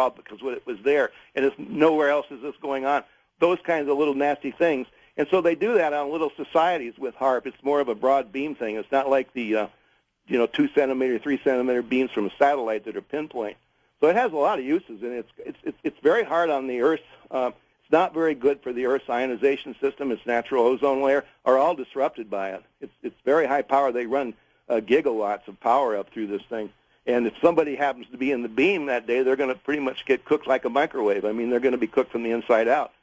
solved because it was there, and it's nowhere else is this going on. Those kinds of little nasty things. And so they do that on little societies with HAARP. It's more of a broad beam thing. It's not like the 2 centimeter, 3 centimeter beams from a satellite that are pinpoint. So it has a lot of uses, and it's very hard on the Earth. It's not very good for the Earth's ionization system. Its natural ozone layer are all disrupted by it. It's very high power. They run gigawatts of power up through this thing. And if somebody happens to be in the beam that day, they're going to pretty much get cooked like a microwave. I mean, they're going to be cooked from the inside out.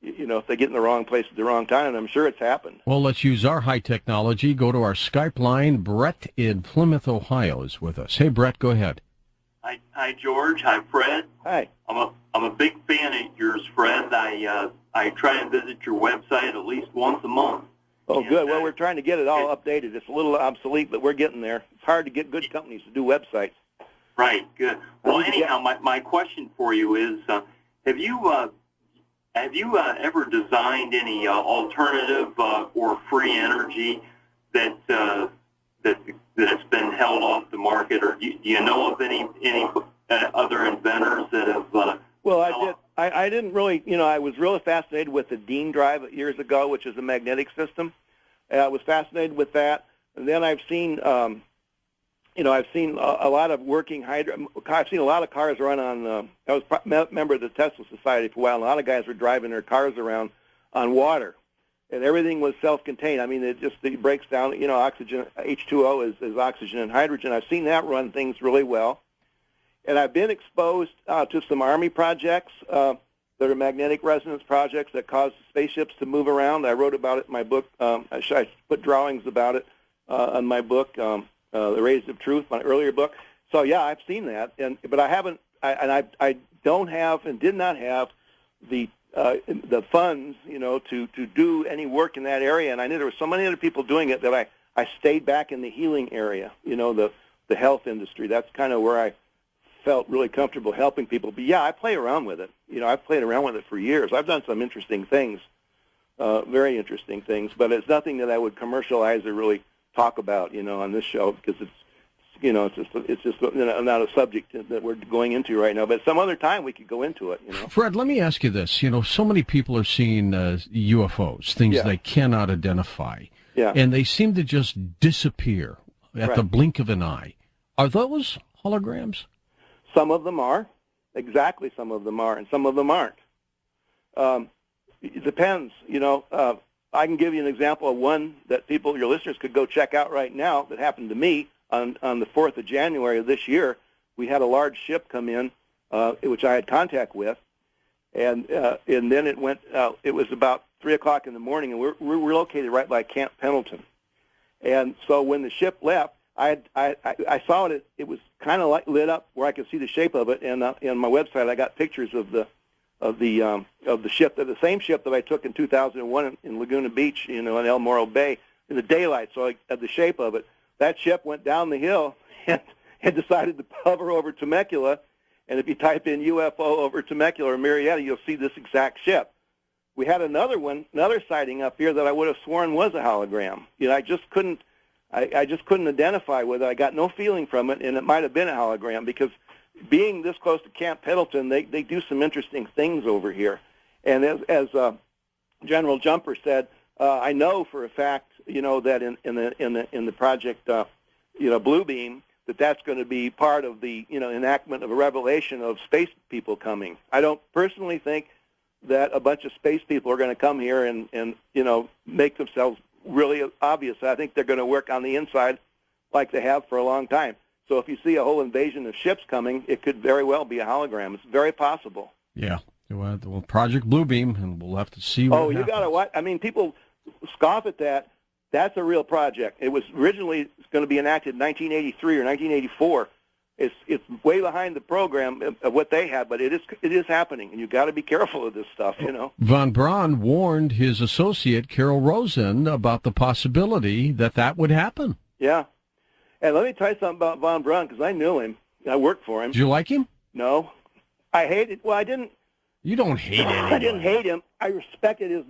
If they get in the wrong place at the wrong time, and I'm sure it's happened. Well, let's use our high technology. Go to our Skype line. Brett in Plymouth, Ohio is with us. Hey, Brett, go ahead. Hi, George. Hi, Fred. Hi. I'm a big fan of yours, Fred. I try and visit your website at least once a month. Oh, good. Well, we're trying to get it all updated. It's a little obsolete, but we're getting there. It's hard to get good companies to do websites. Right. Good. Well, anyhow, my question for you is, have you ever designed any alternative or free energy that's been held off the market, or do you know of any other inventors that have? Well, I didn't really. I was really fascinated with the Dean drive years ago, which is a magnetic system. I was fascinated with that, and then I've seen. I've seen a lot of working hydro. I've seen a lot of cars run on. I was a member of the Tesla Society for a while. And a lot of guys were driving their cars around on water, and everything was self-contained. I mean, it breaks down. Oxygen, H2O is oxygen and hydrogen. I've seen that run things really well, and I've been exposed to some Army projects that are magnetic resonance projects that cause spaceships to move around. I wrote about it in my book. I put drawings about it in my book. The Rays of Truth, my earlier book. So yeah, I've seen that, but I haven't. I don't have and did not have the funds, to do any work in that area. And I knew there were so many other people doing it that I stayed back in the healing area, the health industry. That's kind of where I felt really comfortable helping people. But yeah, I play around with it. I've played around with it for years. I've done some interesting things, very interesting things. But it's nothing that I would commercialize or really talk about, on this show, because it's just not a subject that we're going into right now. But some other time we could go into it. Fred, let me ask you this. So many people are seeing UFOs, things they cannot identify, and they seem to just disappear at the blink of an eye. Are those holograms? Some of them are, exactly. Some of them are, and some of them aren't. It depends. I can give you an example of one that your listeners could go check out right now that happened to me on the 4th of January of this year. We had a large ship come in, which I had contact with, and then it went. It was about 3 o'clock in the morning, and we're located right by Camp Pendleton. And so when the ship left, I saw it. It was kind of like lit up where I could see the shape of it. And on my website, I got pictures of the ship, the same ship that I took in 2001 in Laguna Beach, in El Morro Bay, in the daylight. So I had the shape of it. That ship went down the hill and decided to hover over Temecula. And if you type in UFO over Temecula or Marietta, you'll see this exact ship. We had another sighting up here that I would have sworn was a hologram. I just couldn't identify with it. I got no feeling from it, and it might have been a hologram because being this close to Camp Pendleton, they do some interesting things over here. And as General Jumper said, I know for a fact, that in the project, Bluebeam, that's going to be part of the enactment of a revelation of space people coming. I don't personally think that a bunch of space people are going to come here and make themselves really obvious. I think they're going to work on the inside like they have for a long time. So if you see a whole invasion of ships coming, it could very well be a hologram. It's very possible. Yeah. Well, Project Bluebeam, and we'll have to see what happens. You got to what? I mean, people scoff at that. That's a real project. It was originally going to be enacted in 1983 or 1984. It's way behind the program of what they had, but it is happening, and you've got to be careful of this stuff, Von Braun warned his associate, Carol Rosen, about the possibility that would happen. Yeah. And let me tell you something about Von Braun, because I knew him. I worked for him. Did you like him? No. I hated, well, I didn't. You don't hate anyone. I didn't hate him. I respected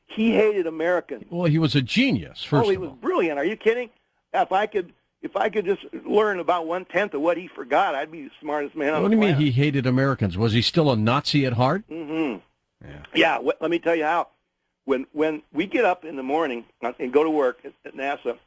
he hated Americans. Well, he was a genius, first of all. He was brilliant. Are you kidding? If I could if I could just learn about 1/10 of what he forgot, I'd be the smartest man on the planet. What do you mean he hated Americans? Was he still a Nazi at heart? Mm-hmm. Yeah. Let me tell you how. When we get up in the morning and go to work at NASA,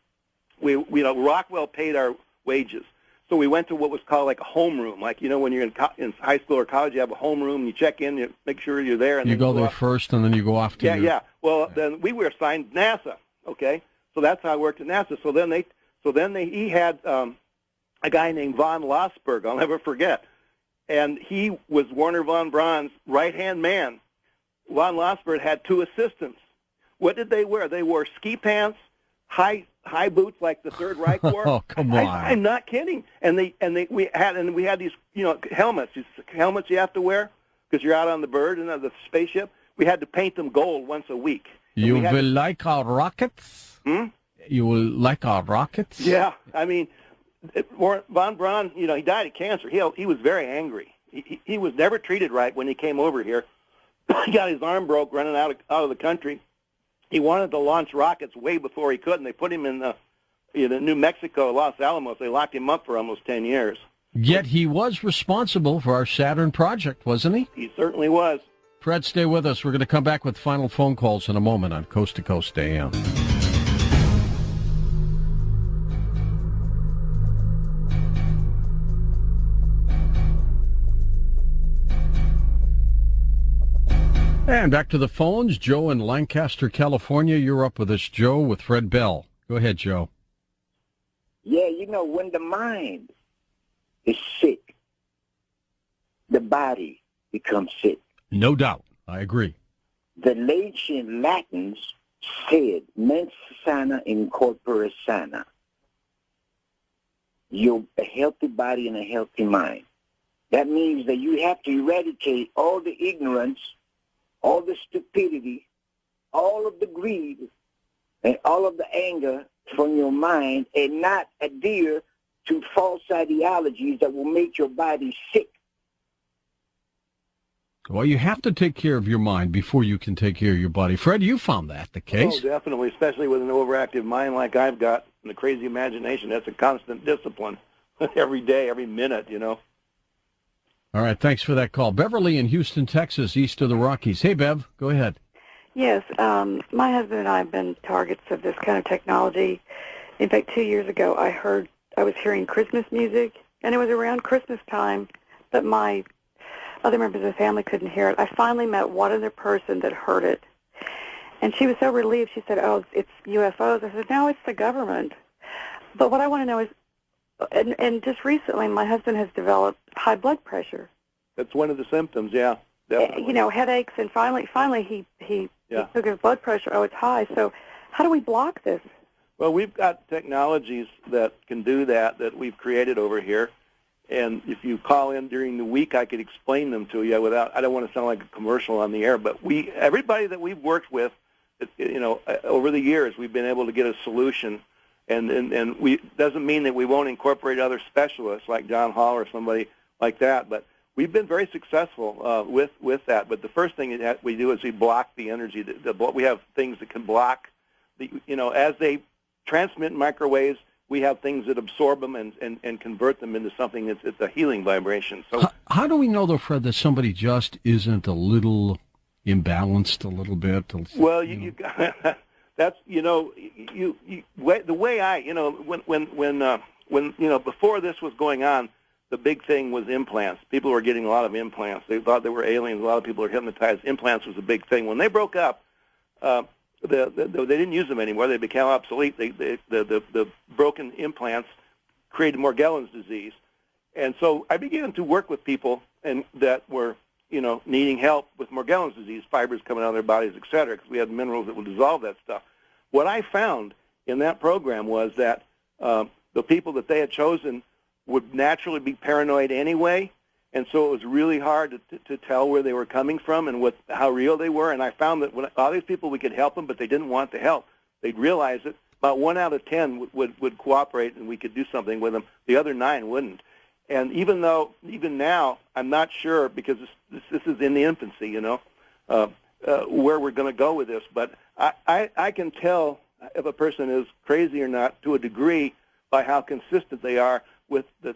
Rockwell paid our wages. So we went to what was called like a homeroom. Like, when you're in high school or college, you have a homeroom, and you check in, you make sure you're there. And you then go there first, and then you go off to Yeah. Well, then we were assigned NASA, okay? So that's how I worked at NASA. So then he had a guy named von Lossberg, I'll never forget. And he was Werner von Braun's right-hand man. Von Lossberg had 2 assistants. What did they wear? They wore ski pants, high boots like the Third Reich wore. Oh, come on! I'm not kidding. We had these helmets. These helmets you have to wear because you're out on the bird and the spaceship. We had to paint them gold once a week. You will like our rockets? You will like our rockets? Yeah, I mean, von Braun. He died of cancer. He was very angry. He was never treated right when he came over here. He got his arm broke running out of the country. He wanted to launch rockets way before he could, and they put him in New Mexico, Los Alamos. They locked him up for almost 10 years. Yet he was responsible for our Saturn project, wasn't he? He certainly was. Fred, stay with us. We're going to come back with final phone calls in a moment on Coast to Coast AM. And back to the phones. Joe in Lancaster, California. You're up with us, Joe, with Fred Bell. Go ahead, Joe. Yeah, when the mind is sick, the body becomes sick. No doubt. I agree. The ancient Latins said, mens sana in corpore sana. A healthy body and a healthy mind. That means that you have to eradicate all the ignorance, all the stupidity, all of the greed, and all of the anger from your mind, and not adhere to false ideologies that will make your body sick. Well, you have to take care of your mind before you can take care of your body. Fred, you found that the case. Oh, definitely, especially with an overactive mind like I've got and a crazy imagination. That's a constant discipline every day, every minute, All right, thanks for that call. Beverly in Houston, Texas, east of the Rockies. Hey, Bev, go ahead. Yes, my husband and I have been targets of this kind of technology. In fact, 2 years ago, I was hearing Christmas music, and it was around Christmas time, but my other members of the family couldn't hear it. I finally met one other person that heard it, and she was so relieved. She said, "Oh, it's UFOs." I said, "No, it's the government." But what I want to know is, and just recently, my husband has developed high blood pressure. That's one of the symptoms, yeah. Definitely. Headaches, and finally he took his blood pressure. Oh, it's high. So how do we block this? Well, we've got technologies that can do that we've created over here. And if you call in during the week, I could explain them to you I don't want to sound like a commercial on the air, but everybody that we've worked with, over the years, we've been able to get a solution. And we doesn't mean that we won't incorporate other specialists like John Hall or somebody like that, but we've been very successful with that. But the first thing that we do is we block the energy. We have things that can block as they transmit microwaves. We have things that absorb them and convert them into something it's a healing vibration. So how do we know, though, Fred, that somebody just isn't a little imbalanced a little bit? Well, that's the way I when before this was going on, the big thing was implants. People were getting a lot of implants. They thought they were aliens. A lot of people were hypnotized. Implants was a big thing. When they broke up, they didn't use them anymore. They became obsolete. The broken implants created Morgellons disease, and so I began to work with people that were needing help with Morgellons disease, fibers coming out of their bodies, et cetera, because we had minerals that would dissolve that stuff. What I found in that program was that the people that they had chosen would naturally be paranoid anyway, and so it was really hard to tell where they were coming from and how real they were. And I found that when all these people, we could help them, but they didn't want the help. They'd realize it. About 1 out of 10 would cooperate, and we could do something with them. The other 9 wouldn't. And even now, I'm not sure, because this is in the infancy, where we're going to go with this. But I can tell if a person is crazy or not to a degree by how consistent they are with the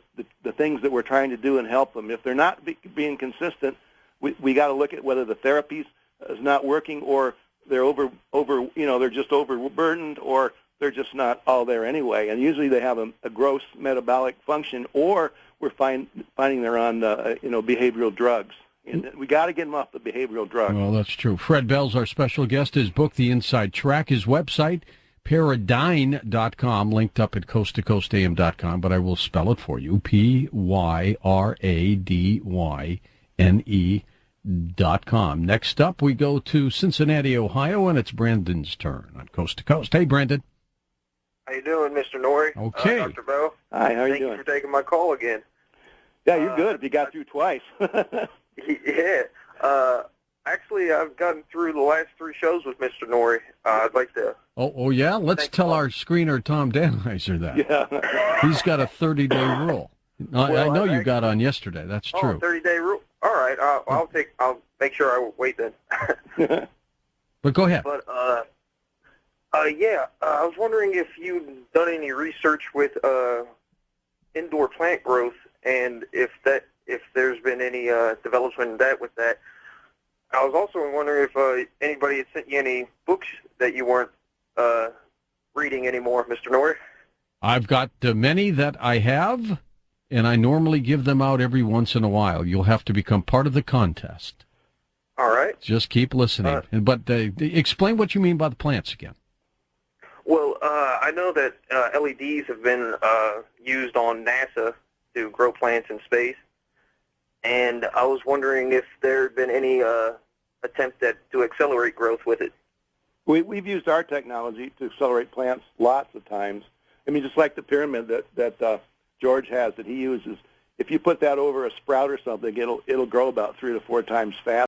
things that we're trying to do and help them. If they're not being consistent, we got to look at whether the therapy is not working, or they're they're just overburdened, or they're just not all there anyway. And usually they have a gross metabolic function, or we're finding they're on behavioral drugs. And we got to get them off the behavioral drugs. Well, that's true. Fred Bell's our special guest. His book, The Inside Track, his website, Paradyne.com, linked up at coasttocoastam.com, but I will spell it for you, Pyradyne.com. Next up, we go to Cincinnati, Ohio, and it's Brandon's turn on Coast to Coast. Hey, Brandon. How you doing, Mr. Norrie? Okay. Dr. Bell. Hi, how are you doing? Thank you for taking my call again. Yeah, you're good if you got through twice. Yeah. Actually, I've gotten through the last 3 shows with Mr. Norrie. I'd like to... Oh, yeah? Let's tell our screener, Tom Danheiser, that. Yeah. He's got a 30-day rule. I know you got on yesterday. That's true. 30-day rule. All right. I'll make sure I wait then. But go ahead. But, yeah, I was wondering if you'd done any research with indoor plant growth, and if there's been any development with that. I was also wondering if anybody had sent you any books that you weren't reading anymore, Mr. Norrie. I've got many that I have, and I normally give them out every once in a while. You'll have to become part of the contest. All right. Just keep listening. But explain what you mean by the plants again. Well, I know that LEDs have been used on NASA to grow plants in space, and I was wondering if there had been any attempt to accelerate growth with it. We've used our technology to accelerate plants lots of times. I mean, just like the pyramid that George has that he uses. If you put that over a sprout or something, it'll grow about 3 to 4 times faster.